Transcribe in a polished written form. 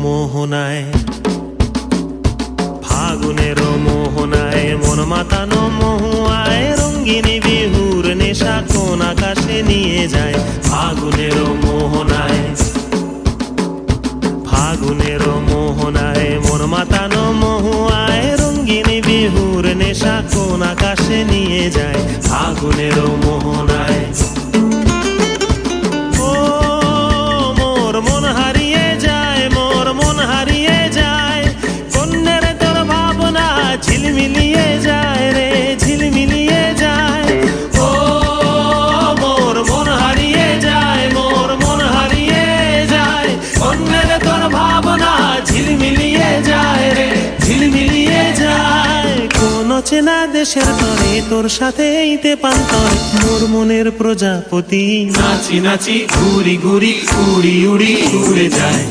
মোহনায় ফাগুনের মোহনায় মন মাতানো মহুয়ায় রঙ্গিনী বিহুর নেশা কোন আকাশে নিয়ে যায়। ফাগুনের মোহনায় ফাগুনের মোহনায় মন মাতানো মহুয়ায় রঙ্গিনী বিহুর নেশা কোন আকাশে নিয়ে যায়। ফাগুনের মোহনায় ঝিলমিলিয়ে যায় রে ঝিলমিলিয়ে যায়। ও মোর মন হারিয়ে যায়, মোর মন হারিয়ে যায়, অন্যের তোর ভাবনা ঝিলমিলিয়ে যায় রে ঝিলমিলিয়ে যায়। কোন চেনা দেশের তরে তোর সাথে এইতে পান্তর মোর মনের প্রজাপতি নাচি নাচি ঘুরি ঘুরি উড়ি উড়ি উড়ে যায়।